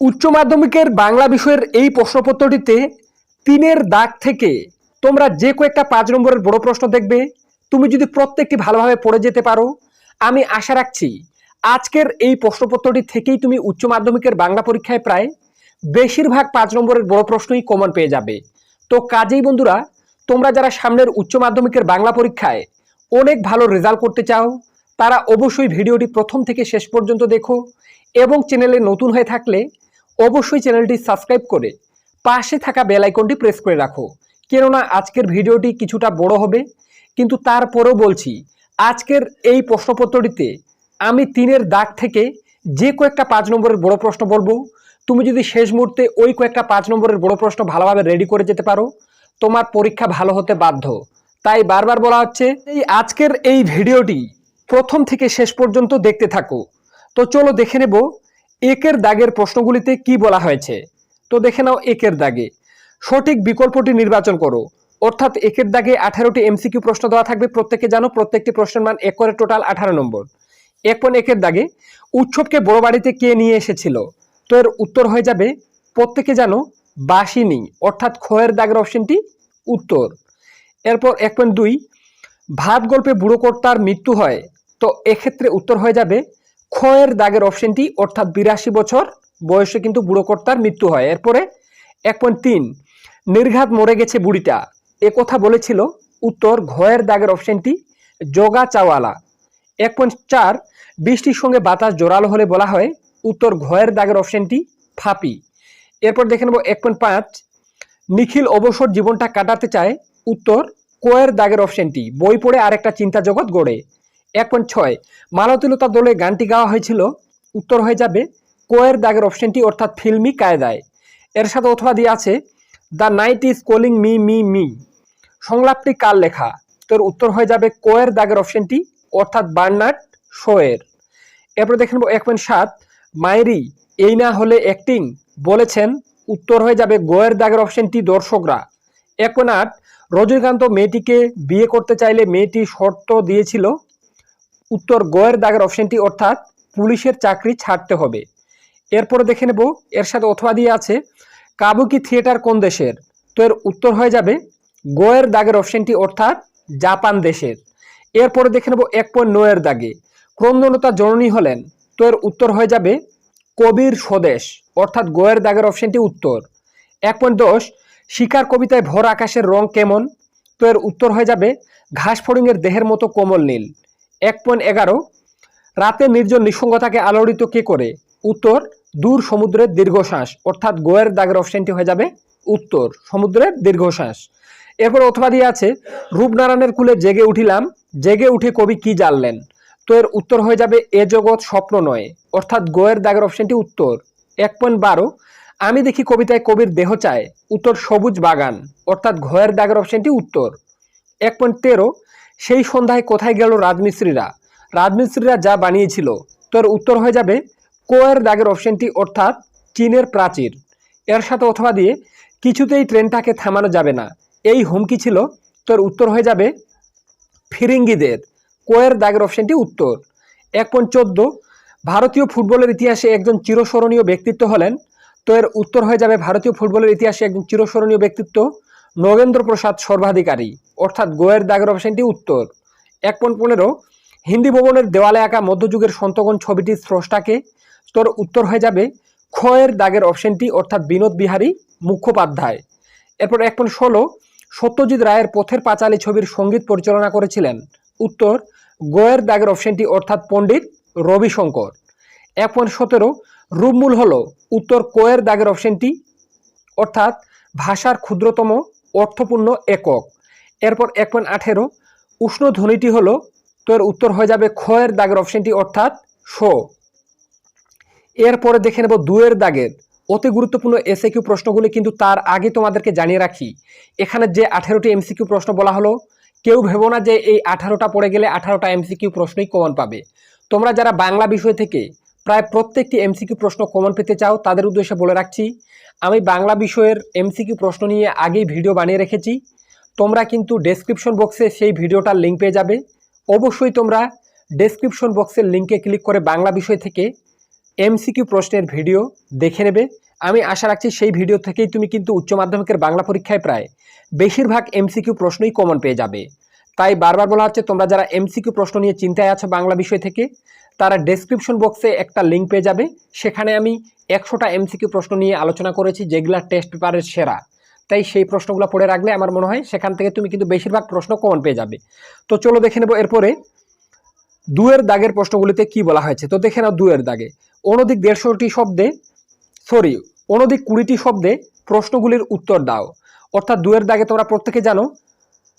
উচ্চ মাধ্যমিকের বাংলা বিষয়ের এই প্রশ্নপত্রটিতে ৩-এর দাগ থেকে তোমরা যে কয়েকটা ৫ নম্বরের বড় প্রশ্ন দেখবে। তুমি যদি প্রত্যেকটি ভালোভাবে পড়ে যেতে পারো, আমি আশা রাখছি আজকের এই প্রশ্নপত্রটি থেকেই তুমি উচ্চ মাধ্যমিকের বাংলা পরীক্ষায় প্রায় বেশিরভাগ ৫ নম্বরের বড় প্রশ্নই কমন পেয়ে যাবে। তো কাজেই বন্ধুরা, তোমরা যারা সামনের উচ্চ মাধ্যমিকের বাংলা পরীক্ষায় অনেক ভালো রেজাল্ট করতে চাও, তারা অবশ্যই ভিডিওটি প্রথম থেকে শেষ পর্যন্ত দেখো এবং চ্যানেলে নতুন হয়ে থাকলে অবশ্যই চ্যানেলটি সাবস্ক্রাইব করে পাশে থাকা বেল আইকনটি প্রেস করে রাখো। কেননা আজকের ভিডিওটি কিছুটা বড় হবে, কিন্তু তারপরেও বলছি আজকের এই প্রশ্নপত্রটিতে আমি ৩-এর দাগ থেকে যে কয়েকটা ৫ নম্বরের বড় প্রশ্ন বলবো, তুমি যদি শেষ মুহূর্তে ওই কয়েকটা ৫ নম্বরের বড় প্রশ্ন ভালোভাবে রেডি করে যেতে পারো, তোমার পরীক্ষা ভালো হতে বাধ্য। তাই বারবার বলা হচ্ছে এই আজকের এই ভিডিওটি প্রথম থেকে শেষ পর্যন্ত দেখতে থাকো। তো চলো দেখে নেব একের দাগের প্রশ্নগুলিতে কি বলা হয়েছে। তো দেখে নাও একের দাগে সঠিক বিকল্পটি নির্বাচন করো। অর্থাৎ একের দাগে 18টি এমসিকিউ প্রশ্ন দেওয়া থাকবে। প্রত্যেকে জানো প্রত্যেকটি প্রশ্নের মান 1 করে, টোটাল 18 নম্বর। একের দাগে উৎসবকে বড় বাড়িতে কে নিয়ে এসেছিল? তো এর উত্তর হয়ে যাবে প্রত্যেকে জানো বাসিনী, অর্থাৎ খয়ের দাগের অপশনটি উত্তর। এরপর 1.2 ভাত গল্পে বুড়ো কর্তার মৃত্যু হয়। তো এক্ষেত্রে উত্তর হয়ে যাবে খয়ের দাগের অপশনটি, অর্থাৎ 82 বছর বয়সে কিন্তু বুড়ো কর্তার মৃত্যু হয়। এরপরে 1.3 নির্ঘাত মরে গেছে বুড়িটা, এ কথা বলেছিল। উত্তর ঘয়ের দাগের অপশনটি জগা চাওয়ালা। 1.4 বৃষ্টির সঙ্গে বাতাস জোরালো হলে বলা হয়। উত্তর ঘয়ের দাগের অপশনটি ফাপি। এরপর দেখে নেব 1.5 নিখিল অবসর জীবনটা কাটাতে চায়। উত্তর কোয়ের দাগের অপশনটি বই পড়ে আরেকটা চিন্তা জগৎ গড়ে। 1.6 মালতীলতা দলে গানটি গাওয়া হয়েছিল। উত্তর হয়ে যাবে কোয়ের দাগের অপশনটি, অর্থাৎ ফিল্মি কায়দায়। এর সাথে অথবা দিয়ে আছে the night is calling me me me, সংলাপটি কার লেখা? তোর উত্তর হয়ে যাবে কোয়ের দাগের অপশনটি, অর্থাৎ বার্নার্ড শোয়ের। এরপর দেখে নেব 1.7 মায়েরি এই না হলে অ্যাক্টিং বলেছেন। উত্তর হয়ে যাবে গোয়ের দাগের অপশনটি দর্শকরা। 1.8 রজনীকান্ত মেয়েটিকে বিয়ে করতে চাইলে মেয়েটি শর্ত দিয়েছিল। উত্তর গোয়ের দাগের অপশনটি, অর্থাৎ পুলিশের চাকরি ছাড়তে হবে। এরপরে দেখে নেব এর সাথে অথবা দিয়ে আছে কাবুকি থিয়েটার কোন দেশের? তো এর উত্তর হয়ে যাবে গোয়ের দাগের অপশনটি, অর্থাৎ জাপান দেশের। এরপরে দেখে নেব 1.9 এর দাগে ক্রন্দনতা জননী হলেন। তো এর উত্তর হয়ে যাবে কবির স্বদেশ, অর্থাৎ গোয়ের দাগের অপশনটি উত্তর। 1.10 শিকার কবিতায় ভোর আকাশের রং কেমন? তো এর উত্তর হয়ে যাবে ঘাস ফড়িংয়ের দেহের মতো কোমল নীল। 1.11 রাতে নির্জন নিঃসঙ্গতাকে আলোড়িত কে করে? উত্তর দূর সমুদ্রের দীর্ঘশ্বাস, অর্থাৎ গোয়ের দাগের অপশনটি হয়ে যাবে উত্তর সমুদ্রের দীর্ঘশ্বাস। এরপর অথবা দিয়ে আছে রূপনারায়ণের কুলে জেগে উঠিলাম, জেগে উঠে কবি কি জানলেন? তো এর উত্তর হয়ে যাবে এ জগৎ স্বপ্ন নয়, অর্থাৎ গোয়ের দাগের অপশনটি উত্তর। 1.12 আমি দেখি কবিতায় কবির দেহ চায়। উত্তর সবুজ বাগান, অর্থাৎ ঘয়ের দাগের অপশনটি উত্তর। 1.13 সেই সন্ধ্যায় কোথায় গেল রাজমিস্ত্রিরা? রাজমিস্ত্রিরা যা বানিয়েছিল। তো এর উত্তর হয়ে যাবে কোয়ের দাগের অপশনটি, অর্থাৎ চীনের প্রাচীর। এর সাথে অথবা দিয়ে কিছুতেই ট্রেনটাকে থামানো যাবে না, এই হুমকি ছিল। তো এর উত্তর হয়ে যাবে ফিরিঙ্গিদের। কোয়ের দাগের অপশনটি উত্তর। 1.14 ভারতীয় ফুটবলের ইতিহাসে একজন চিরস্মরণীয় ব্যক্তিত্ব হলেন। তো এর উত্তর হয়ে যাবে ভারতীয় ফুটবলের ইতিহাসে একজন চিরস্মরণীয় ব্যক্তিত্ব নগেন্দ্র প্রসাদ সর্বাধিকারী, অর্থাৎ গোয়ের দাগের অপশনটি উত্তর। 1.15 হিন্দি ভবনের দেওয়ালে আঁকা মধ্যযুগের সন্তগণ ছবিটির স্রষ্টাকে? তোর উত্তর হয়ে যাবে খয়ের দাগের অপশনটি, অর্থাৎ বিনোদ বিহারী মুখোপাধ্যায়। এরপর 1.16 সত্যজিৎ রায়ের পথের পাঁচালী ছবির সঙ্গীত পরিচালনা করেছিলেন। উত্তর গোয়ের দাগের অপশনটি, অর্থাৎ পণ্ডিত রবিশঙ্কর। 1.17 রূপমূল হলো? উত্তর কোয়ের দাগের অপশনটি, অর্থাৎ ভাষার ক্ষুদ্রতম অর্থপূর্ণ একক। এরপর 1.18 উষ্ণ ধ্বনিটি হলো? তো এর উত্তর হয়ে যাবে খয়ের দাগের অপশনটি, অর্থাৎ শো। এরপরে দেখে নেব 2-এর দাগের অতি গুরুত্বপূর্ণ এসএকিউ প্রশ্নগুলি, কিন্তু তার আগে তোমাদেরকে জানিয়ে রাখি এখানে যে 18টি এমসিকিউ প্রশ্ন বলা হলো, কেউ ভেবো না যে এই 18টা পড়ে গেলে 18টা এমসিকিউ প্রশ্নই কমন পাবে। তোমরা যারা বাংলা বিষয় থেকে প্রায় প্রত্যেকটি এমসিকিউ প্রশ্ন কমন পেতে চাও, তাদের উদ্দেশ্যে বলে রাখছি আমি বাংলা বিষয়ের এমসিকিউ প্রশ্ন নিয়ে আগেই ভিডিও বানিয়ে রেখেছি। তোমরা কিন্তু ডেসক্রিপশন বক্সে সেই ভিডিওটার লিঙ্ক পেয়ে যাবে। অবশ্যই তোমরা ডেসক্রিপশন বক্সের লিঙ্কে ক্লিক করে বাংলা বিষয় থেকে এমসিকিউ প্রশ্নের ভিডিও দেখে নেবে। আমি আশা রাখছি সেই ভিডিও থেকেই তুমি কিন্তু উচ্চ মাধ্যমিকের বাংলা পরীক্ষায় প্রায় বেশিরভাগ এমসিকিউ প্রশ্নই কমন পেয়ে যাবে। তাই বারবার বলা হচ্ছে, তোমরা যারা এমসিকিউ প্রশ্ন নিয়ে চিন্তায় আছো বাংলা বিষয় থেকে, তারা ডেসক্রিপশন বক্সে একটা লিঙ্ক পেয়ে যাবে। সেখানে আমি 100টা এমসিকিউ প্রশ্ন নিয়ে আলোচনা করেছি, যেগুলা টেস্ট পেপারের সেরা। তাই সেই প্রশ্নগুলো পড়ে রাখলে আমার মনে হয় সেখান থেকে তুমি কিন্তু বেশিরভাগ প্রশ্ন কমন পেয়ে যাবে। তো চলো দেখে নেব এরপরে 2-এর দাগের প্রশ্নগুলিতে কি বলা হয়েছে। তো দেখে নাও 2-এর দাগে অনধিক 20টি শব্দে প্রশ্নগুলির উত্তর দাও। অর্থাৎ 2-এর দাগে তোমরা প্রত্যেকে জানো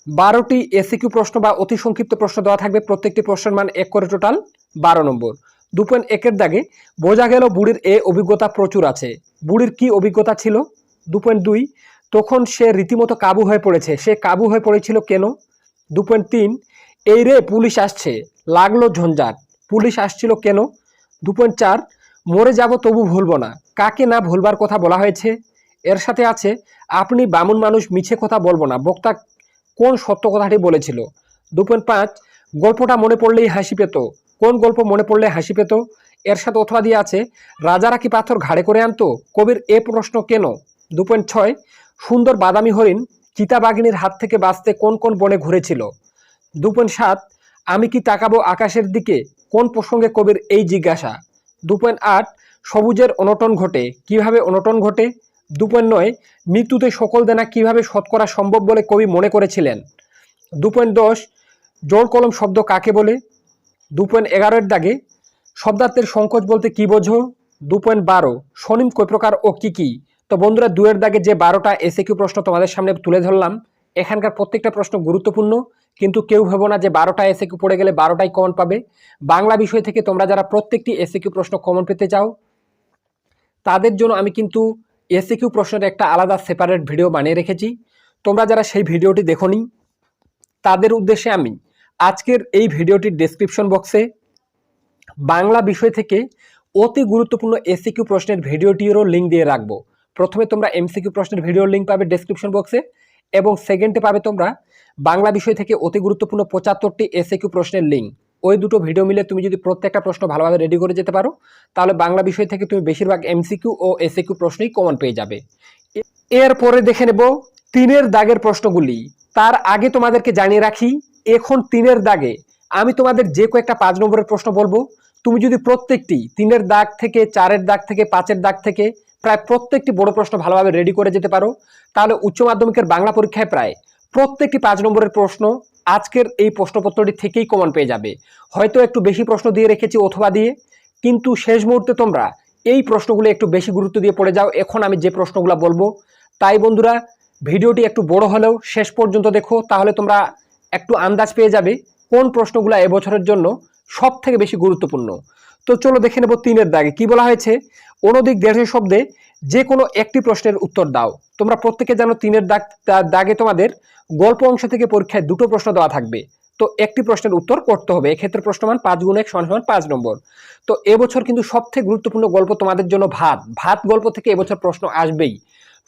12টি এসিকিউ প্রশ্ন বা অতি সংক্ষিপ্ত প্রশ্ন দেওয়া থাকবে, প্রত্যেকটি প্রশ্নের মান 1 করে, টোটাল 12 নম্বর। 2.1-এর দাগে বোঝা গেল বুড়ির এ অভিজ্ঞতা প্রচুর আছে। বুড়ির কি অভিজ্ঞতা ছিল? 2.2 তখন সে রীতিমতো কাবু হয়ে পড়েছে, সে কাবু হয়ে পড়েছিল কেন? 2.3 এই রে পুলিশ আসছে, লাগলো ঝঞ্ঝাট, পুলিশ আসছিল কেন? 2.4 মরে যাব তবু ভুলবো না, কাকে না ভুলবার কথা বলা হয়েছে? এর সাথে আছে আপনি বামুন মানুষ, মিছে কথা বলবো না, বক্তা কোন সত্য কথাটি বলেছিল? 2.5 গল্পটা মনে পড়লেই হাসি পেত, কোন গল্প মনে পড়লে হাসি পেত? এর সাথে অথবা দিয়ে আছে রাজারা কি পাথর ঘাড়ে করে আনতো, কবির এ প্রশ্ন কেন? 2.6 সুন্দর বাদামি হরিণ চিতাবাঘিনীর হাত থেকে বাঁচতে কোন কোন বনে ঘুরেছিল? 2.7 আমি কি তাকাবো আকাশের দিকে, কোন প্রসঙ্গে কবির এই জিজ্ঞাসা? 2.8 সবুজের অনটন ঘটে, কিভাবে অনটন ঘটে? 2.9 মৃত্যুতে সকল দেনা কিভাবে শোধ করা সম্ভব বলে কবি মনে করেছিলেন? 2.10 জোর কলম শব্দ কাকে বলে? 2.11-এর দাগে শব্দার্থের সংকোচ বলতে কি বোঝো? 2.12 স্বনিম কয় প্রকার ও কি কি? তো বন্ধুরা, 2-এর দাগে যে 12টা এসিকিউ প্রশ্ন তোমাদের সামনে তুলে ধরলাম, এখানকার প্রত্যেকটা প্রশ্ন গুরুত্বপূর্ণ, কিন্তু কেউ ভেবো না যে 12টা এসিকিউ পড়ে গেলে 12টাই কমন পাবে। বাংলা বিষয় থেকে তোমরা যারা প্রত্যেকটি এসিকিউ প্রশ্ন কমন পেতে চাও, তাদের জন্য আমি কিন্তু এসিকিউ প্রশ্নের একটা আলাদা সেপারেট ভিডিও বানিয়ে রেখেছি। তোমরা যারা সেই ভিডিওটি দেখোনি, তাদের উদ্দেশ্যে আমি আজকের এই ভিডিওটির ডেসক্রিপশন বক্সে বাংলা বিষয় থেকে অতি গুরুত্বপূর্ণ এসিকিউ প্রশ্নের ভিডিওটিরও লিঙ্ক দিয়ে রাখবো। প্রথমে তোমরা এমসিকিউ প্রশ্নের ভিডিওর লিঙ্ক পাবে ডেসক্রিপশন বক্সে, এবং সেকেন্ডে পাবে তোমরা বাংলা বিষয় থেকে অতি গুরুত্বপূর্ণ 75টি এসিকিউ প্রশ্নের লিঙ্ক। ওই দুটো ভিডিও মিলে তুমি যদি প্রত্যেকটা প্রশ্ন ভালোভাবে রেডি করে যেতে পারো, তাহলে বাংলা বিষয় থেকে তুমি বেশিরভাগ এমসিকিউ ও এসিকিউ প্রশ্নই কমন পেয়ে যাবে। এরপরে দেখে নেব 3-এর দাগের প্রশ্নগুলি। তার আগে তোমাদেরকে জানিয়ে রাখি, এখন 3-এর দাগে আমি তোমাদের যে কয়েকটা 5 নম্বরের প্রশ্ন বলবো, তুমি যদি প্রত্যেকটি 3-এর দাগ থেকে, 4-এর দাগ থেকে, 5-এর দাগ থেকে প্রায় প্রত্যেকটি বড় প্রশ্ন ভালোভাবে রেডি করে যেতে পারো, তাহলে উচ্চ মাধ্যমিকের বাংলা পরীক্ষায় প্রায় প্রত্যেকটি 5 নম্বরের প্রশ্ন আজকের এই প্রশ্নপত্রটি থেকেই কমন পেয়ে যাবে। হয়তো একটু বেশি প্রশ্ন দিয়ে রেখেছি অথবা দিয়ে, কিন্তু শেষ মুহূর্তে তোমরা এই প্রশ্নগুলো একটু বেশি গুরুত্ব দিয়ে পড়ে যাও এখন আমি যে প্রশ্নগুলো বলবো। তাই বন্ধুরা, ভিডিওটি একটু বড় হলেও শেষ পর্যন্ত দেখো, তাহলে তোমরা একটু আন্দাজ পেয়ে যাবে কোন প্রশ্নগুলো এবছরের জন্য সব থেকে বেশি গুরুত্বপূর্ণ। তো চলো দেখে নেব 3-এর দাগে কি বলা হয়েছে। অনধিক 150 শব্দে যে কোনো একটি প্রশ্নের উত্তর দাও। তোমরা প্রত্যেকে জানো 3-এর দাগে তোমাদের গল্প অংশ থেকে পরীক্ষায় 2টো প্রশ্ন দেওয়া থাকবে, তো একটি প্রশ্নের উত্তর করতে হবে। এক্ষেত্রে প্রশ্নমান 5 × 1 = 5 নম্বর। তো এবছর কিন্তু সবথেকে গুরুত্বপূর্ণ গল্প তোমাদের জন্য ভাত গল্প থেকে এবছর প্রশ্ন আসবেই।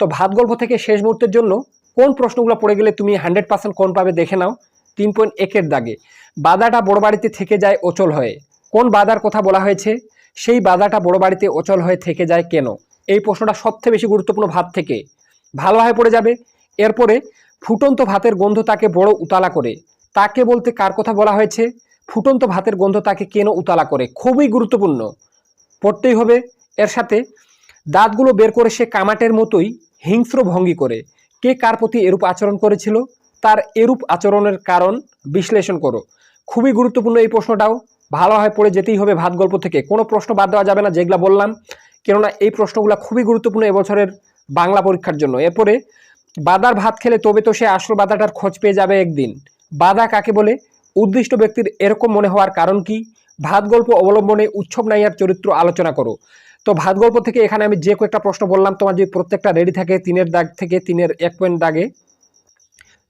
তো ভাত গল্প থেকে শেষ মুহূর্তের জন্য কোন প্রশ্নগুলো পড়ে গেলে তুমি 100% কোন পাবে দেখে নাও। 3.1-এর দাগে বাধাটা বড় বাড়িতে থেকে যায় অচল হয়ে, কোন বাধার কথা বলা হয়েছে? সেই বাধাটা বড় বাড়িতে অচল হয়ে থেকে যায় কেন? এই প্রশ্নটা সবথেকে বেশি গুরুত্বপূর্ণ ভাত থেকে, ভালোভাবে পড়ে যাবে। এরপরে ফুটন্ত ভাতের গন্ধ তাকে বড় উতালা করে, তাকে বলতে কার কথা বলা হয়েছে? ফুটন্ত ভাতের গন্ধ তাকে কেন উতালা করে, খুবই গুরুত্বপূর্ণ, পড়তেই হবে। এর সাথে দাঁতগুলো বের করে সে কামাটের মতোই হিংস্র ভঙ্গি করে, কে কার প্রতি এরূপ আচরণ করেছিল, তার এরূপ আচরণের কারণ বিশ্লেষণ করো। খুবই গুরুত্বপূর্ণ এই প্রশ্নটাও, ভালোভাবে পড়ে যেতেই হবে ভাত গল্প থেকে, কোনো প্রশ্ন বাদ দেওয়া যাবে না যেগুলো বললাম, কেননা এই প্রশ্নগুলো খুবই গুরুত্বপূর্ণ এবছরের বাংলা পরীক্ষার জন্য। এরপরে বাদার ভাত খেলে তবে তো সে আসল বাদাটার খোঁজ পেয়ে যাবে একদিন, বাদা কাকে বলে? উদ্দিষ্ট ব্যক্তির এরকম মনে হওয়ার কারণ কি? ভাত গল্প অবলম্বনে উৎসব নায়িকার চরিত্র আলোচনা করো। তো ভাত গল্প থেকে এখানে আমি যে কয়েকটা প্রশ্ন বললাম, তোমার যদি প্রত্যেকটা রেডি থাকে 3-এর দাগ থেকে 3-এর 1 পয়েন্ট দাগে,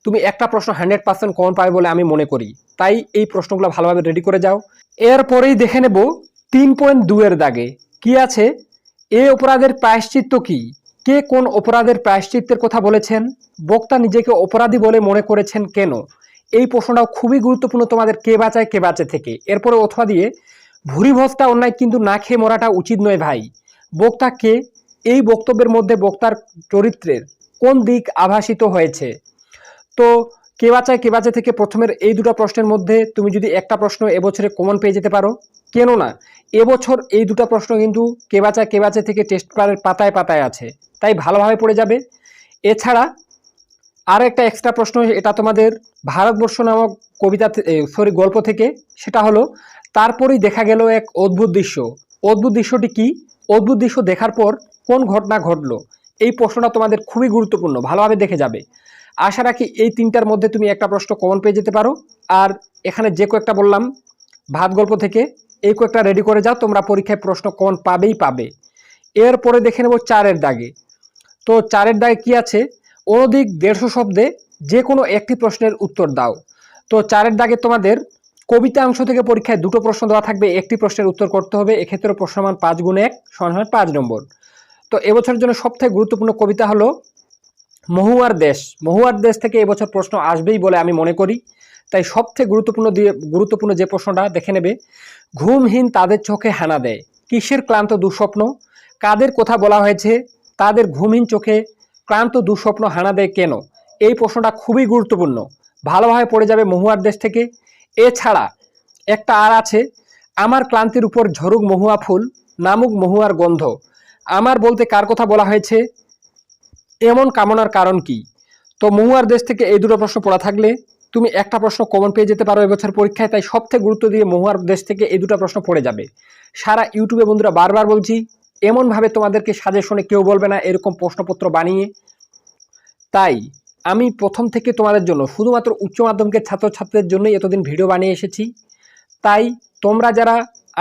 তুমি একটা প্রশ্ন 100% কমন পাবে বলে আমি মনে করি। তাই এই প্রশ্নগুলো ভালোভাবে রেডি করে যাও। এরপরেই দেখে নেব 3.2-এর দাগে কি আছে। এ অপরাধের প্রায়শ্চিত্ত কি? কে কোন অপরাধের প্রায়শ্চিত্তের কথা বলেছেন? বক্তা নিজেকে অপরাধী বলে মনে করেছেন কেন? এই প্রশ্নটাও খুবই গুরুত্বপূর্ণ তোমাদের কে বাঁচায় কে বাঁচে থেকে। এরপরে অথবা দিয়ে ভুরি ভস্তা অন্যায় কিন্তু না খেয়ে মরাটা উচিত নয় ভাই। বক্তা কে, এই বক্তব্যের মধ্যে বক্তার চরিত্রের কোন দিক আভাসিত হয়েছে? তো কে বাঁচায় থেকে প্রথমের এই দুটো প্রশ্নের মধ্যে তুমি যদি একটা প্রশ্ন এবছরে কমন পেয়ে যেতে পারো, কেননা এবছর এই দুটো প্রশ্ন কিন্তু কে বাঁচায় থেকে টেস্ট পেপারের পাতায় পাতায় আছে, তাই ভালোভাবে পড়ে যাবে। এছাড়া আর একটা এক্সট্রা প্রশ্ন, এটা তোমাদের ভারতবর্ষ নামক কবিতা গল্প থেকে, সেটা হলো তারপরেই দেখা গেল এক অদ্ভুত দৃশ্য। অদ্ভুত দৃশ্যটি কি? অদ্ভুত দৃশ্য দেখার পর কোন ঘটনা ঘটলো? এই প্রশ্নটা তোমাদের খুবই গুরুত্বপূর্ণ, ভালোভাবে দেখে যাবে। আশা রাখি এই তিনটার মধ্যে তুমি একটা প্রশ্ন কমন পেয়ে যেতে পারো। আর এখানে যে কয়েকটা বললাম ভাত গল্প থেকে, এই কয়েকটা রেডি করে যাও, তোমরা পরীক্ষায় প্রশ্ন কমন পাবেই পাবে। এরপরে দেখে নেব 4-এর দাগে। তো 4-এর দাগে কি আছে? অনধিক 150 শব্দে যে কোনো একটি প্রশ্নের উত্তর দাও। তো 4-এর দাগে তোমাদের কবিতা অংশ থেকে পরীক্ষায় দুটো প্রশ্ন দেওয়া থাকবে, একটি প্রশ্নের উত্তর করতে হবে। এক্ষেত্রে প্রশ্নমান 5 × 1 = 5 নম্বর। তো এবছরের জন্য সবথেকে গুরুত্বপূর্ণ কবিতা হলো মহুয়ার দেশ। মহুয়ার দেশ থেকে এবছর প্রশ্ন আসবেই বলে আমি মনে করি। তাই সবথেকে গুরুত্বপূর্ণ যে প্রশ্নটা দেখে নেবে, ঘুমহীন তাদের চোখে হানা দেয়, কিসের ক্লান্ত দুঃস্বপ্ন? কাদের কথা বলা হয়েছে? তাদের ঘুমহীন চোখে ক্লান্ত দুঃস্বপ্ন হানা দেয় কেন? এই প্রশ্নটা খুবই গুরুত্বপূর্ণ, ভালোভাবে পড়ে যাবে মহুয়ার দেশ থেকে। এছাড়া একটা আর আছে, আমার ক্লান্তির উপর ঝরুক মহুয়া ফুল, নামুক মহুয়ার গন্ধ। আমার বলতে কার কথা বলা হয়েছে? এমন কামনার কারণ কি? তো মহুয়ার দেশ থেকে এই দুটো প্রশ্ন পড়া থাকলে তুমি একটা প্রশ্ন কমন পেয়ে যেতে পারো এবছর পরীক্ষায়। তাই সবথেকে গুরুত্ব দিয়ে মহুয়ার দেশ থেকে এই দুটো প্রশ্ন পড়ে যাবে। সারা ইউটিউবে বন্ধুরা বারবার বলছি, এমনভাবে তোমাদেরকে সাজেশনে কেউ বলবে না এরকম প্রশ্নপত্র বানিয়ে। তাই আমি প্রথম থেকে তোমাদের জন্য শুধুমাত্র উচ্চ মাধ্যমিকের ছাত্রছাত্রীদের জন্যই এতদিন ভিডিও বানিয়ে এসেছি। তাই তোমরা যারা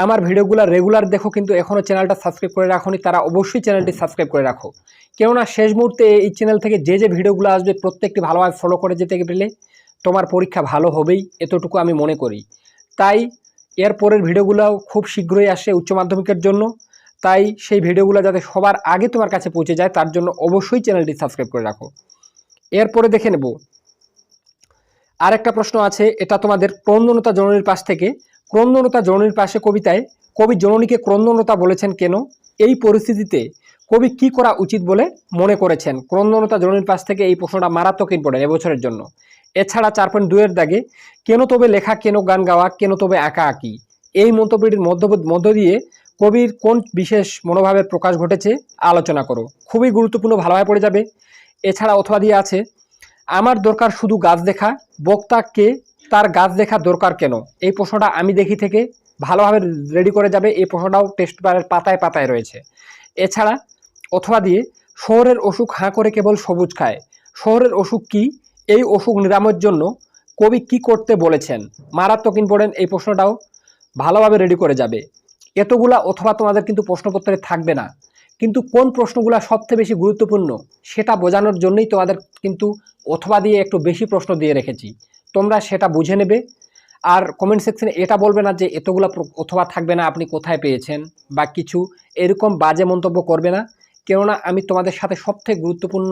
আমার ভিডিওগুলো রেগুলার দেখো কিন্তু এখনও চ্যানেলটা সাবস্ক্রাইব করে রাখোনি, তারা অবশ্যই চ্যানেলটি সাবস্ক্রাইব করে রাখো। কেননা শেষ মুহূর্তে এই চ্যানেল থেকে যে ভিডিওগুলো আসবে প্রত্যেকটি ভালোভাবে ফলো করে যেতে গেলে তোমার পরীক্ষা ভালো হবেই, এতটুকু আমি মনে করি। তাই এর পরের ভিডিওগুলো খুব শীঘ্রই আসে উচ্চ মাধ্যমিকের জন্য। তাই সেই ভিডিওগুলো যাতে সবার আগে তোমার কাছে পৌঁছে যায় তার জন্য অবশ্যই চ্যানেলটি সাবস্ক্রাইব করে রাখো। এরপরে দেখে নেব আরেকটা প্রশ্ন আছে, এটা তোমাদের ক্রন্দনতা জননীর পাশ থেকে। ক্রন্দনতা জননীর পাশে কবিতায় কবি জননীকে ক্রন্দনতা বলেছেন কেন? এই পরিস্থিতিতে কবি কি করা উচিত বলে মনে করেছেন? ক্রন্দনতা জননীর পাশ থেকে এই প্রশ্নটা মারাত্মক ইম্পর্টেন্ট এবছরের জন্য। এছাড়া 4.2-এর দাগে কেন তবে লেখা, কেন গান গাওয়া, কেন তবে আঁকা আঁকি, এই মন্তব্যটির মধ্য দিয়ে কবির কোন বিশেষ মনোভাবের প্রকাশ ঘটেছে আলোচনা করো। খুবই গুরুত্বপূর্ণ, ভালোভাবে পড়ে যাবে। এছাড়া অথবা দিয়ে আছে, আমার দরকার শুধু গাছ দেখা, বক্তা কে, তার গাছ দেখা দরকার কেন? এই প্রশ্নটা আমি দেখি থেকে ভালোভাবে রেডি করে যাবে। এই প্রশ্নটাও টেস্ট পেপারের পাতায় পাতায় রয়েছে। এছাড়া অথবা দিয়ে শহরের অসুখ হাঁ করে কেবল সবুজ খায়, শহরের অসুখ কি? এই অসুখ নিরাময়ের জন্য কবি কি করতে বলেছেন? মারাত্মক ইম্পর্টেন্ট, এই প্রশ্নটাও ভালোভাবে রেডি করে যাবে। এতগুলা অথবা তোমাদের কিন্তু প্রশ্নপত্রে থাকবে না, কিন্তু কোন প্রশ্নগুলো সবচেয়ে বেশি গুরুত্বপূর্ণ সেটা বোঝানোর জন্যই তোমাদের কিন্তু অথবা দিয়ে একটু বেশি প্রশ্ন দিয়ে রেখেছি। তোমরা সেটা বুঝে নেবে। আর কমেন্ট সেকশনে এটা বলবে না যে এতগুলো অথবা থাকবে না, আপনি কোথায় পেয়েছেন বা কিছু এরকম বাজে মন্তব্য করবে না। কেননা আমি তোমাদের সাথে সবথেকে গুরুত্বপূর্ণ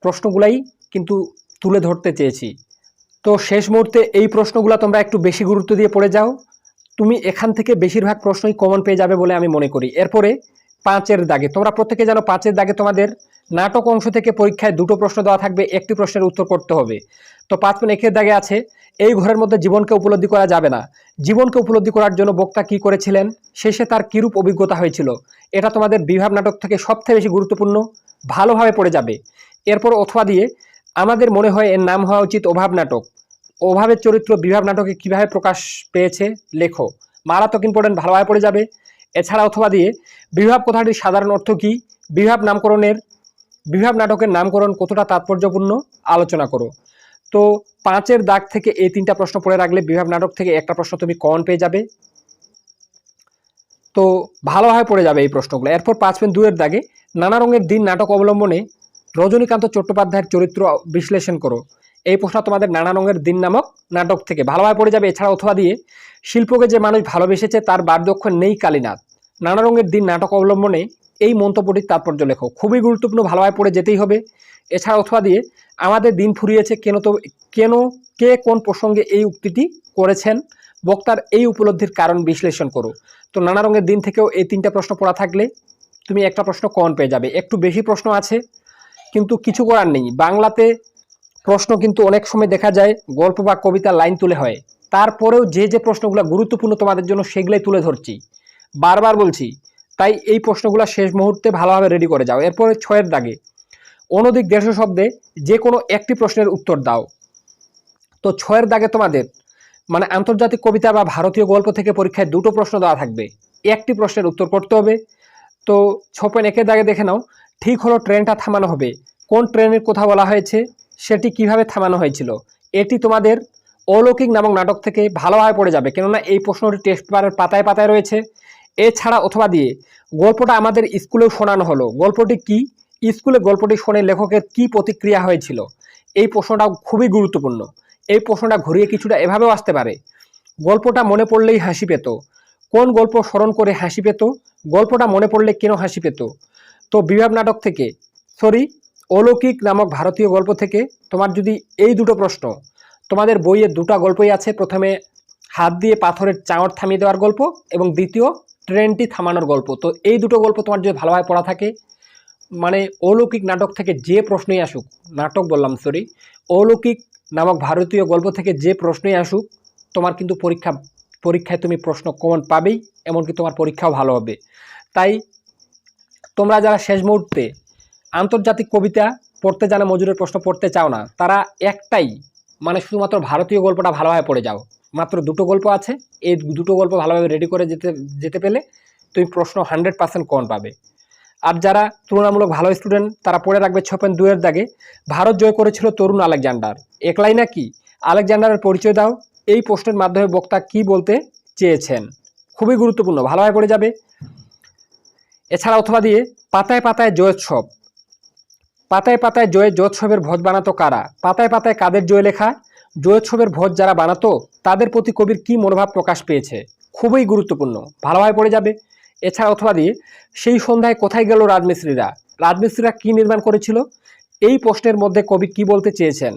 প্রশ্নগুলাই কিন্তু তুলে ধরতে চেয়েছি। তো শেষ মুহূর্তে এই প্রশ্নগুলো তোমরা একটু বেশি গুরুত্ব দিয়ে পড়ে যাও, তুমি এখান থেকে বেশিরভাগ প্রশ্নই কমন পেয়ে যাবে বলে আমি মনে করি। এরপরে 5-এর দাগে, তোমরা প্রত্যেকে জানো 5-এর দাগে তোমাদের নাটক অংশ থেকে পরীক্ষায় দুটো প্রশ্ন দেওয়া থাকবে, একটি প্রশ্নের উত্তর করতে হবে। তো 5.1-এর দাগে আছে, এই ঘরের মধ্যে জীবনকে উপলব্ধি করা যাবে না, জীবনকে উপলব্ধি করার জন্য বক্তা কি করেছিলেন, শেষে তার কিরূপ অভিজ্ঞতা হয়েছিল? এটা তোমাদের বিভাব নাটক থেকে সবথেকে বেশি গুরুত্বপূর্ণ, ভালোভাবে পড়ে যাবে। এরপর অথবা দিয়ে আমাদের মনে হয় এর নাম হওয়া উচিত অভাব নাটক, অভাবের চরিত্র বিভাব নাটকে কিভাবে প্রকাশ পেয়েছে লেখো। মারাত্মক ইম্পর্টেন্ট, ভালোভাবে পড়ে যাবে। এছাড়া অথবা দিয়ে বিভাব কথাটির সাধারণ অর্থ কি? বিভাব নাটকের নামকরণ কতটা তাৎপর্যপূর্ণ আলোচনা করো। তো 5-এর দাগ থেকে এই 3টা প্রশ্ন পড়ে রাখলে বিভাব নাটক থেকে একটা প্রশ্ন তুমি কমন পেয়ে যাবে। তো ভালোভাবে পড়ে যাবে এই প্রশ্নগুলো। এরপর 5.2-এর দাগে নানা রঙের দিন নাটক অবলম্বনে রজনীকান্ত চট্টোপাধ্যায়ের চরিত্র বিশ্লেষণ করো। এই প্রশ্ন তোমাদের নানা রঙের দিন নামক নাটক থেকে ভালোভাবে পড়ে যাবে। এছাড়া অথবা দিয়ে শিল্পকে যে মানুষ ভালোবেসেছে তার বার্ধক্য নেই কালীনাথ, নানা রঙের দিন নাটক অবলম্বনে এই মন্তব্যটির তাৎপর্য লেখো। খুবই গুরুত্বপূর্ণ, ভালোভাবে পড়ে যেতেই হবে। এছাড়া অথবা দিয়ে আমাদের দিন ফুরিয়েছে কেন, তো কেন কে কোন প্রসঙ্গে এই উক্তিটি করেছেন বক্তার এই উপলব্ধির কারণ বিশ্লেষণ করো। তো নানা রঙের দিন থেকেও এই 3টা প্রশ্ন পড়া থাকলে তুমি একটা প্রশ্ন কমন পেয়ে যাবে। একটু বেশি প্রশ্ন আছে কিন্তু কিছু করার নেই, বাংলাতে প্রশ্ন কিন্তু অনেক সময় দেখা যায় গল্প বা কবিতার লাইন তুলে হয়, তারপরেও যে প্রশ্নগুলো গুরুত্বপূর্ণ তোমাদের জন্য সেগুলোই তুলে ধরছি, বারবার বলছি। তাই এই প্রশ্নগুলো শেষ মুহূর্তে ভালোভাবে রেডি করে যাও। এরপরে 6 দাগে অনধিক 150 শব্দে যে কোনো একটি প্রশ্নের উত্তর দাও। তো 6 দাগে তোমাদের মানে আন্তর্জাতিক কবিতা বা ভারতীয় গল্প থেকে পরীক্ষায় 2টো প্রশ্ন দেওয়া থাকবে, একটি প্রশ্নের উত্তর করতে হবে। তো 6.1 দাগে দেখে নাও, ঠিক হলো ট্রেনটা থামানো হবে, কোন ট্রেনের কথা বলা হয়েছে, সেটি কিভাবে থামানো হয়েছিল। এটি তোমাদের অলৌকিক নামক নাটক থেকে ভালোভাবে পড়ে যাবে, কেননা এই প্রশ্নটি টেস্ট পেপারের পাতায় পাতায় রয়েছে। এছাড়া অথবা দিয়ে গল্পটা আমাদের স্কুলেও শোনানো হলো, গল্পটি কি, স্কুলে গল্পটি শুনে লেখকের কি প্রতিক্রিয়া হয়েছিল, এই প্রশ্নটাও খুবই গুরুত্বপূর্ণ। এই প্রশ্নটা ঘুরিয়ে কিছুটা এভাবেও আসতে পারে, গল্পটা মনে পড়লেই হাসি পেত, কোন গল্প স্মরণ করে হাসি পেত, গল্পটা মনে পড়লে কেন হাসি পেত। তো বিভাব নাটক থেকে অলৌকিক নামক ভারতীয় গল্প থেকে তোমার যদি এই 2টো প্রশ্ন, তোমাদের বইয়ে 2টা গল্পই আছে, প্রথমে হাত দিয়ে পাথরের চাঙড় থামিয়ে দেওয়ার গল্প এবং দ্বিতীয় ট্রেনটি থামানোর গল্প। তো এই 2টো গল্প তোমার যদি ভালোভাবে পড়া থাকে, মানে অলৌকিক নাটক থেকে যে প্রশ্নই আসুক, নাটক বললাম অলৌকিক নামক ভারতীয় গল্প থেকে যে প্রশ্নই আসুক, তোমার কিন্তু পরীক্ষায় তুমি প্রশ্ন কমন পাবেই, এমনকি তোমার পরীক্ষাও ভালো হবে। তাই তোমরা যারা শেষ মুহূর্তে আন্তর্জাতিক কবিতা পড়তে জানা মজুরের প্রশ্ন পড়তে চাও না, তারা একটাই মানে শুধুমাত্র ভারতীয় গল্পটা ভালোভাবে পড়ে যাও। মাত্র 2টো গল্প আছে, এই 2টো গল্প ভালোভাবে রেডি করে যেতে পেলে তুমি প্রশ্ন 100% কমন পাবে। আর যারা তুলনামূলক ভালো স্টুডেন্ট তারা পড়ে রাখবে 6.2 দাগে, ভারত জয় করেছিল তরুণ আলেকজান্ডার, একলাই নাকি, আলেকজান্ডারের পরিচয় দাও। এই প্রশ্নের মাধ্যমে বক্তা কি বলতে চেয়েছেন, খুবই গুরুত্বপূর্ণ, ভালোভাবে পড়ে যাবে। এছাড়া অথবা দিয়ে পাতায় পাতায় জয়োৎসব, পাতায় পাতায় জয়োৎসবের ভোজ বানাতো কারা, পাতায় পাতায় কাদের জয় লেখা, জয়োৎসবের ভোজ যারা বানাতো তাদের প্রতি কবির কি মনোভাব প্রকাশ পেয়েছে, খুবই গুরুত্বপূর্ণ, ভালোভাবে পড়ে যাবে। এছাড়া অথবা দিয়ে সেই সন্ধ্যায় কোথায় গেল রাজমিস্ত্রিরা, রাজমিস্ত্রিরা কি নির্মাণ করেছিল, এই প্রশ্নের মধ্যে কবি কি বলতে চেয়েছেন।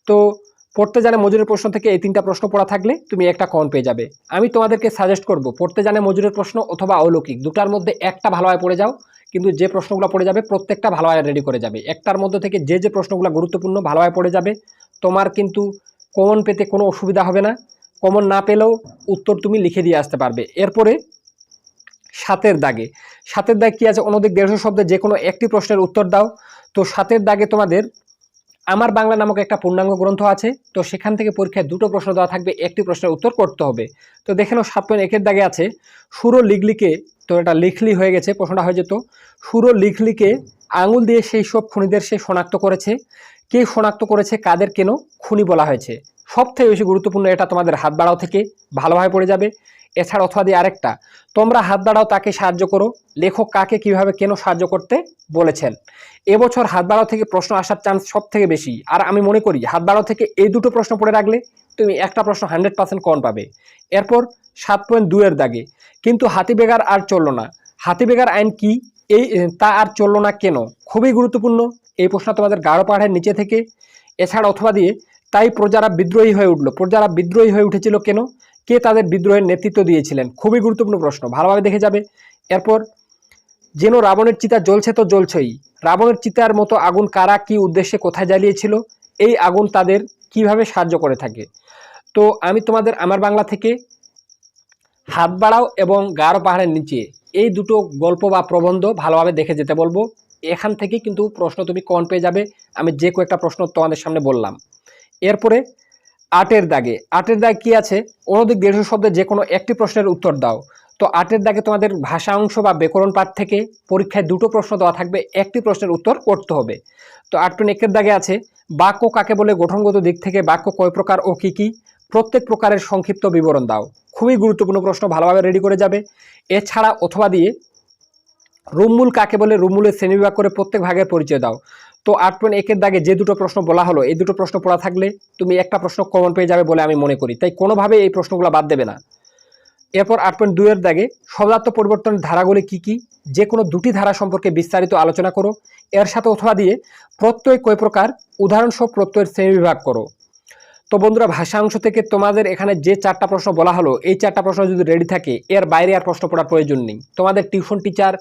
তো পড়তে জানে মজুরের প্রশ্ন থেকে এই 3টা প্রশ্ন পড়া থাকলে তুমি একটা কমন পেয়ে যাবে। আমি তোমাদেরকে সাজেস্ট করব পড়তে জানে মজুরের প্রশ্ন অথবা অলৌকিক, 2টার মধ্যে একটা ভালোভাবে পড়ে যাও, কিন্তু যে প্রশ্নগুলো পড়ে যাবে প্রত্যেকটা ভালোভাবে রেডি করে যাবে। একটার মধ্যে থেকে যে প্রশ্নগুলো গুরুত্বপূর্ণ ভালোভাবে পড়ে যাবে, তোমার কিন্তু কমন পেতে কোনো অসুবিধা হবে না, কমন না পেলেও উত্তর তুমি লিখে দিয়ে আসতে পারবে। এরপরে 7 দাগে, 7 দাগে কি আছে, অনধিক 150 শব্দে যে কোনো একটি প্রশ্নের উত্তর দাও। তো 7 দাগে তোমাদের আমার বাংলা নামক একটা পূর্ণাঙ্গ গ্রন্থ আছে, তো সেখান থেকে পরীক্ষায় 2টো প্রশ্ন দেওয়া থাকবে, একটি প্রশ্নের উত্তর করতে হবে। তো দেখে নাও 7.1 দাগে আছে, সুরো লিখলিকে, তো এটা লিখলি হয়ে গেছে, প্রশ্নটা হয়ে যেত, সুরো লিখলিকে আঙুল দিয়ে সেই সব খুনিদের সে শনাক্ত করেছে, কে শনাক্ত করেছে, কাদের কেন খুনি বলা হয়েছে। সবথেকে বেশি গুরুত্বপূর্ণ এটা তোমাদের হাত বাড়াও থেকে ভালোভাবে পড়ে যাবে। এছাড়া অথবা দিয়ে আরেকটা, তোমরা হাত বাড়াও তাকে সাহায্য করো, লেখক কাকে কিভাবে কেন সাহায্য করতে বলেছেন। এবছর হাত বাড়াও থেকে প্রশ্ন আসার চান্স সব থেকে বেশি, আর আমি মনে করি হাত বাড়াও থেকে এই 2টো প্রশ্ন পড়ে রাখলে তুমি একটা প্রশ্ন 100% কমন পাবে। এরপর 7.2 দাগে, কিন্তু হাতিবেগার আর চলল না, হাতিবেগার আইন কি, এই তা আর চলল না কেন, খুবই গুরুত্বপূর্ণ এই প্রশ্ন তোমাদের গাঢ় পাহাড়ের নিচে থেকে। এছাড়া অথবা দিয়ে তাই প্রজারা বিদ্রোহী হয়ে উঠল, প্রজারা বিদ্রোহী হয়ে উঠেছিল কেন, কে তাদের বিদ্রোহের নেতৃত্ব দিয়েছিলেন, খুবই গুরুত্বপূর্ণ প্রশ্ন, ভালোভাবে দেখে যাবে। এরপর যেন রাবণের চিতা জ্বলছে তো জ্বলছেই, রাবণের চিতার মতো আগুন কারা কি উদ্দেশ্যে কোথায় জ্বালিয়েছিল, এই আগুন তাদের কিভাবে সাহায্য করে থাকে। তো আমি তোমাদের আমার বাংলা থেকে হাত বাড়াও এবং গাঢ় পাহাড়ের নিচে এই 2টো গল্প বা প্রবন্ধ ভালোভাবে দেখে যেতে বলবো, এখান থেকে কিন্তু প্রশ্ন তুমি কমন পেয়ে যাবে। আমি যে কয়েকটা প্রশ্ন তোমাদের সামনে বললাম। এরপরে 8 দাগে, 8 দাগে কি আছে, অনধিক 150 শব্দে যে কোনো একটি প্রশ্নের উত্তর দাও। তো 8 দাগে তোমাদের ভাষা অংশ বা ব্যাকরণ পাঠ থেকে পরীক্ষায় 2টো প্রশ্ন দেওয়া থাকবে, একটি প্রশ্নের উত্তর করতে হবে। তো 8.1 দাগে আছে, বাক্য কাকে বলে, গঠনগত দিক থেকে বাক্য কয় প্রকার ও কি কি, প্রত্যেক প্রকারের সংক্ষিপ্ত বিবরণ দাও, খুবই গুরুত্বপূর্ণ প্রশ্ন, ভালোভাবে রেডি করে যাবে। এছাড়া অথবা দিয়ে রুমমূল কাকে বলে, রুমমূলের শ্রেণীবিভাগ করে প্রত্যেক ভাগের পরিচয় দাও। তো 8.1 দাগে যে 2টো প্রশ্ন বলা হলো, এই 2টো প্রশ্ন পড়া থাকলে তুমি একটা প্রশ্ন কমন পেয়ে যাবে বলে আমি মনে করি, তাই কোনোভাবে এই প্রশ্নগুলো বাদ দেবে না। এরপর 8.2 দাগে শব্দার্থ পরিবর্তনের ধারাগুলি কি কি, যে কোনো 2টি ধারা সম্পর্কে বিস্তারিত আলোচনা করো। এর সাথে অথবা দিয়ে প্রত্যয় কয় প্রকার, উদাহরণসহ প্রত্যয়ের শ্রেণীবিভাগ করো। তো বন্ধুরা, ভাষা অংশ থেকে তোমাদের এখানে যে 4টা প্রশ্ন বলা হলো, এই 4টা প্রশ্ন যদি রেডি থাকে, এর বাইরে আর প্রশ্ন পড়ার প্রয়োজন নেই। তোমাদের টিউশন টিচার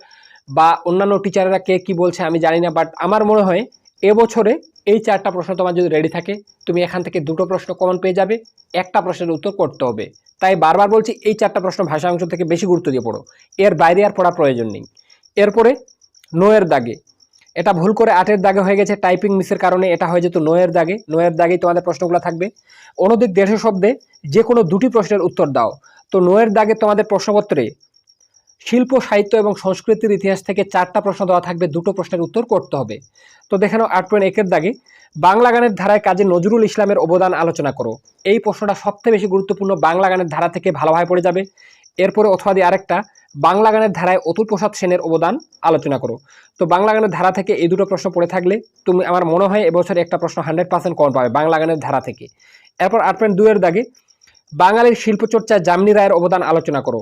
বা অন্যান্য টিচাররা কে কি বলছে আমি জানি না, বাট আমার মনে হয় এবছরে এই 4টা প্রশ্ন তোমার যদি রেডি থাকে, তুমি এখান থেকে 2টো প্রশ্ন কমন পেয়ে যাবে, একটা প্রশ্নের উত্তর করতে হবে। তাই বারবার বলছি, এই 4টা প্রশ্ন ভাষা অংশ থেকে বেশি গুরুত্ব দিয়ে পড়ো, এর বাইরে আর পড়ার প্রয়োজন নেই। এরপরে নোয়ের দাগে, এটা ভুল করে 8-এর দাগে হয়ে গেছে, টাইপিং মিসের কারণে এটা হয়ে যেত নোয়ের দাগে। নোয়ের দাগেই তোমাদের প্রশ্নগুলো থাকবে। অনধিক 150 শব্দে যে কোনো 2টি প্রশ্নের উত্তর দাও। তো নোয়ের দাগে তোমাদের প্রশ্নপত্রে শিল্প, সাহিত্য এবং সংস্কৃতির ইতিহাস থেকে 4টা প্রশ্ন দেওয়া থাকবে, 2টো প্রশ্নের উত্তর করতে হবে। তো দেখে নাও 8.1-এর দাগে বাংলা গানের ধারায় কাজী নজরুল ইসলামের অবদান আলোচনা করো। এই প্রশ্নটা সবথেকে বেশি গুরুত্বপূর্ণ, বাংলা গানের ধারা থেকে ভালোভাবে পড়ে যাবে। এরপরে অথবা দিয়ে আরেকটা, বাংলা গানের ধারায় অতুল প্রসাদ সেনের অবদান আলোচনা করো। তো বাংলা গানের ধারা থেকে এই 2টো প্রশ্ন পড়ে থাকলে তুমি, আমার মনে হয় এবছর একটা প্রশ্ন 100% কমন পাবে বাংলা গানের ধারা থেকে। এরপর 8.2-এর দাগে বাঙালির শিল্পচর্চায় যামিনী রায়ের অবদান আলোচনা করো।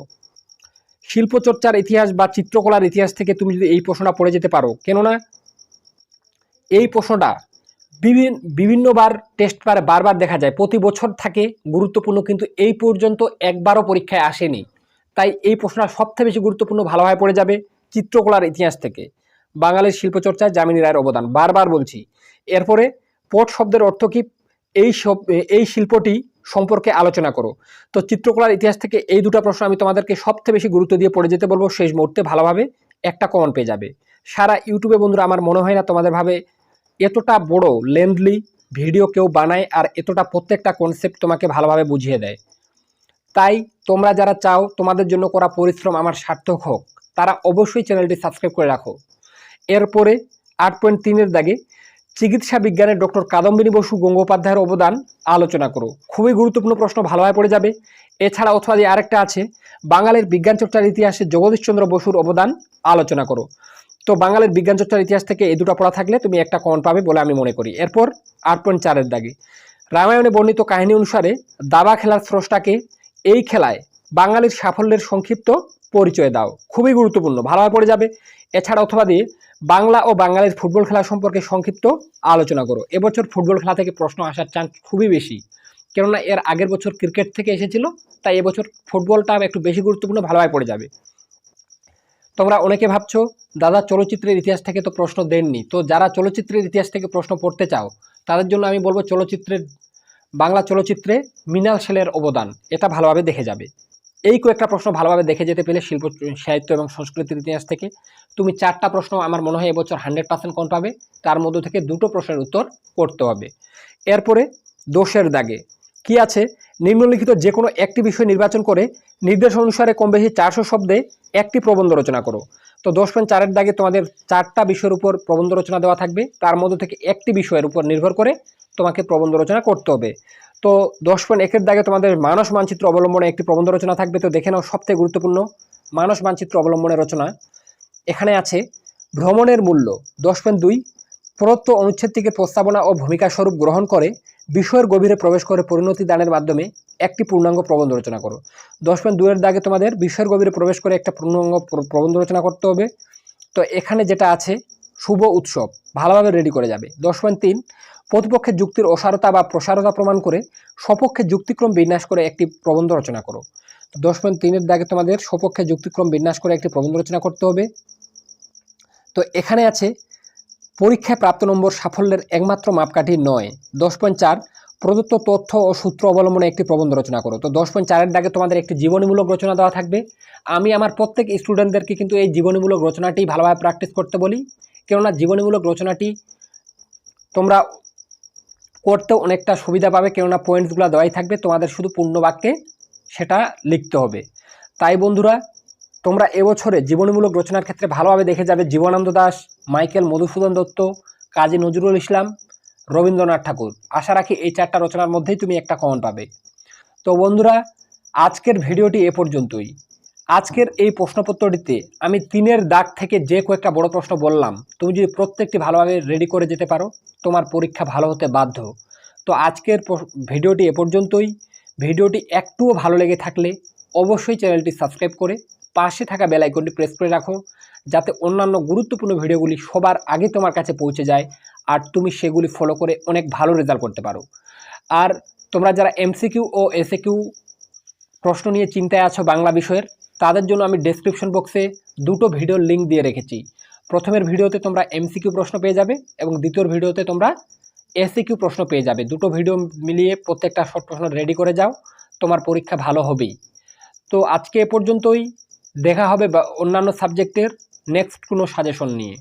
শিল্পচর্চার ইতিহাস বা চিত্রকলার ইতিহাস থেকে তুমি যদি এই প্রশ্নটা পড়ে যেতে পারো, কেননা এই প্রশ্নটা বিভিন্নবার টেস্ট পারে বারবার দেখা যায়, প্রতি বছর থাকে, গুরুত্বপূর্ণ, কিন্তু এই পর্যন্ত একবারও পরীক্ষায় আসেনি। তাই এই প্রশ্নটা সবথেকে বেশি গুরুত্বপূর্ণ, ভালোভাবে পড়ে যাবে চিত্রকলার ইতিহাস থেকে বাঙালির শিল্পচর্চায় যামিনী রায়ের অবদান, বারবার বলছি। এরপরে পট শব্দের অর্থ কি, এই শিল্পটি সম্পর্কে আলোচনা করো। তো চিত্রকলার ইতিহাস থেকে এই 2টা প্রশ্ন আমি তোমাদেরকে সবথেকে বেশি গুরুত্ব দিয়ে পড়ে যেতে বলবো, শেষ মুহূর্তে ভালোভাবে একটা কমন পেয়ে যাবে। সারা ইউটিউবে বন্ধুরা আমার মনে হয় না তোমাদের ভাবে এতটা বড় লেন্থলি ভিডিও কেউ বানায় আর এতটা প্রত্যেকটা কনসেপ্ট তোমাকে ভালোভাবে বুঝিয়ে দেয়। তাই তোমরা যারা চাও তোমাদের জন্য করা পরিশ্রম আমার সার্থক হোক, তারা অবশ্যই চ্যানেলটি সাবস্ক্রাইব করে রাখো। এরপরে 8.3-এর দাগে চিকিৎসা বিজ্ঞানের ডক্টর কাদম্বিনী বসু গঙ্গোপাধ্যায়ের অবদান আলোচনা করো। খুবই গুরুত্বপূর্ণ প্রশ্ন, ভালোভাবে পড়ে যাবে। এছাড়া অথবা আরেকটা আছে, বাঙালির বিজ্ঞান চর্চার ইতিহাসে জগদীশচন্দ্র বসুর অবদান আলোচনা করো। তো বাঙালির বিজ্ঞান চর্চার ইতিহাস থেকে এই 2টা পড়া থাকলে তুমি একটা কমন পাবে বলে আমি মনে করি। এরপর 8.4-এর দাগে রামায়ণে বর্ণিত কাহিনী অনুসারে দাবা খেলার স্রষ্টাকে, এই খেলায় বাঙালির সাফল্যের সংক্ষিপ্ত পরিচয় দাও। খুবই গুরুত্বপূর্ণ, ভালোভাবে পড়ে যাবে। এছাড়া অথবা দিয়ে বাংলা ও বাঙালির ফুটবল খেলা সম্পর্কে সংক্ষিপ্ত আলোচনা করো। এবছর ফুটবল খেলা থেকে প্রশ্ন আসার চান্স খুবই বেশি, কেননা এর আগের বছর ক্রিকেট থেকে এসেছিল, তাই এবছর ফুটবলটা একটু বেশি গুরুত্বপূর্ণ, ভালোভাবে পড়ে যাবে। তোমরা অনেকে ভাবছো দাদা চলচ্চিত্রের ইতিহাস থেকে তো প্রশ্ন দেননি, তো যারা চলচ্চিত্রের ইতিহাস থেকে প্রশ্ন পড়তে চাও তাদের জন্য আমি বলবো বাংলা চলচ্চিত্রে মৃণাল সেনের অবদান, এটা ভালোভাবে দেখে যাবে। এই কয়েকটা প্রশ্ন ভালোভাবে দেখে যেতে পেলে শিল্প, সাহিত্য এবং সংস্কৃতির ইতিহাস থেকে তুমি 4টা প্রশ্ন আমার মনে হয় এবছর 100% কমন পাবে, তার মধ্যে থেকে 2টো প্রশ্নের উত্তর করতে হবে। এরপরে দোষের দাগে কি আছে, নিম্নলিখিত যে কোনো একটি বিষয় নির্বাচন করে নির্দেশ অনুসারে কম বেশি 400 শব্দে একটি প্রবন্ধ রচনা করো। তো 10.4-এর দাগে তোমাদের 4টা বিষয়ের উপর প্রবন্ধ রচনা দেওয়া থাকবে, তার মধ্যে থেকে একটি বিষয়ের উপর নির্ভর করে তোমাকে প্রবন্ধ রচনা করতে হবে। তো 10.1-এর দাগে তোমাদের মানস মানচিত্র অবলম্বনে একটি প্রবন্ধ রচনা থাকবে। তো দেখে নাও সবথেকে গুরুত্বপূর্ণ মানস মানচিত্র অবলম্বনের রচনা। এখানে আছে ভ্রমণের মূল্য। 10.2 প্রদত্ত অনুচ্ছেদ থেকে প্রস্তাবনা ও ভূমিকা স্বরূপ গ্রহণ করে বিষয়ের গভীরে প্রবেশ করে পরিণতি দানের মাধ্যমে একটি পূর্ণাঙ্গ প্রবন্ধ রচনা করো। 10.2-এর দাগে তোমাদের বিষয়ের গভীরে প্রবেশ করে একটা পূর্ণাঙ্গ প্রবন্ধ রচনা করতে হবে। তো এখানে যেটা আছে শুভ উৎসব, ভালোভাবে রেডি করে যাবে। 10.3 প্রতিপক্ষের যুক্তির অসারতা বা প্রসারতা প্রমাণ করে সপক্ষে যুক্তিক্রম বিন্যাস করে একটি প্রবন্ধ রচনা করো। তো 10.3-এর দাগে তোমাদের সপক্ষে যুক্তিক্রম বিন্যাস করে একটি প্রবন্ধ রচনা করতে হবে। তো এখানে আছে পরীক্ষায় প্রাপ্ত নম্বর সাফল্যের একমাত্র মাপকাঠি নয়। 10.4 প্রদত্ত তথ্য ও সূত্র অবলম্বনে একটি প্রবন্ধ রচনা করো। তো 10.4-এর দাগে তোমাদের একটি জীবনীমূলক রচনা দেওয়া থাকবে। আমি আমার প্রত্যেক স্টুডেন্টদেরকে কিন্তু এই জীবনীমূলক রচনাটি ভালোভাবে প্র্যাকটিস করতে বলি, কেননা জীবনীমূলক রচনাটি তোমরা করতেও অনেকটা সুবিধা পাবে, কেননা পয়েন্টসগুলো দেওয়াই থাকবে, তোমাদের শুধু পূর্ণ বাক্যে সেটা লিখতে হবে। তাই বন্ধুরা, তোমরা এবছরে জীবনীমূলক রচনার ক্ষেত্রে ভালোভাবে দেখে যাবে জীবনানন্দ দাশ, মাইকেল মধুসূদন দত্ত, কাজী নজরুল ইসলাম, রবীন্দ্রনাথ ঠাকুর। আশা রাখি এই 4টা রচনার মধ্যেই তুমি একটা কমন পাবে। তো বন্ধুরা, আজকের ভিডিওটি এ পর্যন্তই। আজকের এই প্রশ্নপত্রটিতে আমি 3-এর দাগ থেকে যে কয়েকটা বড় প্রশ্ন বললাম, তুমি যদি প্রত্যেকটি ভালোভাবে রেডি করে যেতে পারো, তোমার পরীক্ষা ভালো হতে বাধ্য। তো আজকের ভিডিওটি এ পর্যন্তই। ভিডিওটি একটুও ভালো লেগে থাকলে অবশ্যই চ্যানেলটি সাবস্ক্রাইব করে পাশে থাকা বেল আইকনটি প্রেস করে রাখো, যাতে অন্যান্য গুরুত্বপূর্ণ ভিডিওগুলি সবার আগে তোমার কাছে পৌঁছে যায় আর তুমি সেগুলি ফলো করে অনেক ভালো রেজাল্ট করতে পারো। আর তোমরা যারা এমসিকিউ ও এসএকিউ প্রশ্ন নিয়ে চিন্তায় আছো বাংলা বিষয়ের, তাদের জন্য আমি ডেসক্রিপশন বক্সে দুটো ভিডিওর লিঙ্ক দিয়ে রেখেছি। প্রথমের ভিডিওতে তোমরা এমসিকিউ প্রশ্ন পেয়ে যাবে এবং দ্বিতীয় ভিডিওতে তোমরা এসিকিউ প্রশ্ন পেয়ে যাবে। দুটো ভিডিও মিলিয়ে প্রত্যেকটা শর্ট প্রশ্ন রেডি করে যাও, তোমার পরীক্ষা ভালো হবেই। তো আজকে এ পর্যন্তই, দেখা হবে অন্যান্য সাবজেক্টের নেক্সট কোনো সাজেশন নিয়ে।